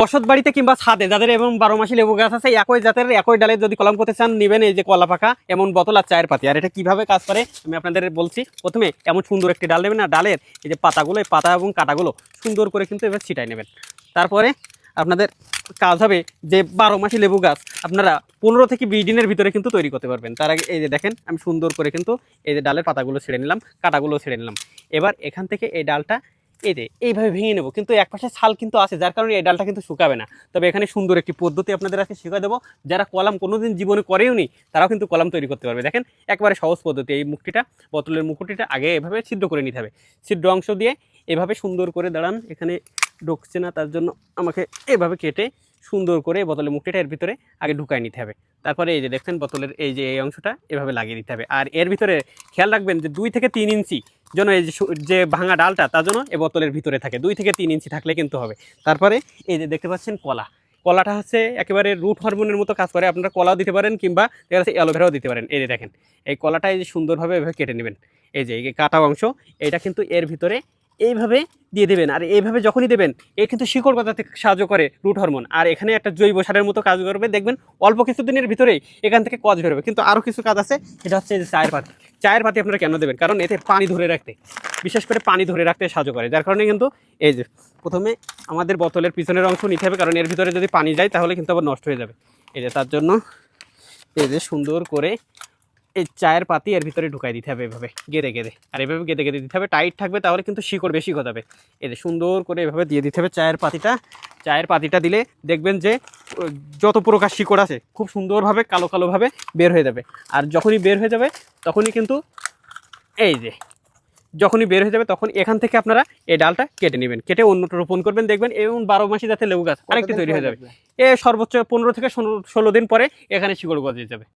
বসত বাড়িতে কিংবা ছাদে যাদের এবং 12 মাসি লেবু গাছ আছে, একই জাতের একই ডালে যদি কলম করতে চান নিবেন এই যে কলা পাকা এমন বোতল আর চায়ের পাতি। আর এটা কিভাবে কাজ করে আমি আপনাদের বলছি। প্রথমে এমন সুন্দর একটি ডাল নেবেন, না ডালের এই যে পাতাগুলো, এই পাতা এবং কাটাগুলো সুন্দর করে কিন্তু এবার ছিটাই নেবেন। তারপরে আপনাদের কাজ হবে যে 12 মাসি লেবু গাছ আপনারা 15 থেকে 20 দিনের ভিতরে কিন্তু তৈরি করতে পারবেন। তার আগে এই যে দেখেন আমি সুন্দর করে কিন্তু এই যে ডালের পাতাগুলো ছেড়ে নিলাম, কাটাগুলো ছেড়ে নিলাম। এবার এখান থেকে এই ডালটা এই যে এইভাবে ভেঙে নেব, কিন্তু এক পাশে ছাল কিন্তু আছে যার কারণে এই ডালটা কিন্তু শুকাবে না। তবে এখানে সুন্দর একটি পদ্ধতি আপনাদের আজকে শিখিয়ে দেবো, যারা কলাম কোনোদিন জীবনে করেও নি তারাও কিন্তু কলাম তৈরি করতে পারবে। দেখেন একবারে সহজ পদ্ধতি। এই মুখটিটা, বোতলের মুকুটিটা আগে এভাবে ছিদ্র করে নিতে হবে। ছিদ্র অংশ দিয়ে এভাবে সুন্দর করে দাঁড়ান, এখানে ঢুকছে না তার জন্য আমাকে এভাবে কেটে সুন্দর করে বোতলের মুখটিটা এর ভিতরে আগে ঢুকায় নিতে হবে। তারপরে এই যে দেখছেন বোতলের এই যে এই অংশটা এভাবে লাগিয়ে দিতে হবে। আর এর ভিতরে খেয়াল রাখবেন যে 2 থেকে 3 ইঞ্চি যেন এই যে ভাঙা ডালটা তার জন্য এই বোতলের ভিতরে থাকে, 2 থেকে 3 ইঞ্চি থাকলে কিন্তু হবে। তারপরে এই যে দেখতে পাচ্ছেন কলাটা হচ্ছে একেবারে রুট হরমোনের মতো কাজ করে। আপনারা কলাও দিতে পারেন কিংবা দেখা যাচ্ছে অ্যালোভেরাও দিতে পারেন। এই যে দেখেন এই কলাটা এই যে সুন্দরভাবে এভাবে কেটে নেবেন। এই যে এই কাটা অংশ এটা কিন্তু এর ভিতরে এইভাবে দিয়ে দেবেন। আর এইভাবে যখনই দেবেন এ কিন্তু শিকড় গজাতে সাহায্য করে রুট হরমোন। আর এখানে একটা জৈব সারের মতো কাজ করবে, দেখবেন অল্প কিছুদিনের ভিতরেই এখান থেকে কজ বেরোবে। কিন্তু আরও কিছু কাজ আছে, এটা হচ্ছে যে চায়ের পাতি আপনারা কেন দেবেন, কারণ এতে পানি ধরে রাখতে, বিশেষ করে পানি ধরে রাখতে সাহায্য করে। যার কারণে কিন্তু এই যে প্রথমে আমাদের বোতলের পিছনের অংশ নিতে হবে, কারণ এর ভিতরে যদি পানি যায় তাহলে কিন্তু আবার নষ্ট হয়ে যাবে। এই যে তার জন্য এই যে সুন্দর করে এই চায়ের পাতি এর ভিতরে ঢুকাই দিতে হবে এভাবে গেঁদে গেঁদে। আর এভাবে গেঁদে গেঁদে দিতে হবে, টাইট থাকবে তাহলে কিন্তু শিকড় বেশি গজাবে। এই যে সুন্দর করে এভাবে দিয়ে দিতে হবে চায়ের পাতিটা দিলে দেখবেন যে যত প্রকার শিকড় আছে খুব সুন্দরভাবে কালোভাবে বের হয়ে যাবে। আর যখনই বের হয়ে যাবে তখনই কিন্তু এই যে যখনই বের হয়ে যাবে তখন এখান থেকে আপনারা এই ডালটা কেটে নেবেন, কেটে অন্যটা রোপণ করবেন। দেখবেন এবং 12 মাসি যাতে লেবু গাছ আরেকটি তৈরি হয়ে যাবে। সর্বোচ্চ 15 থেকে 16 দিন পরে এখানে শিকড় গজিয়ে যাবে।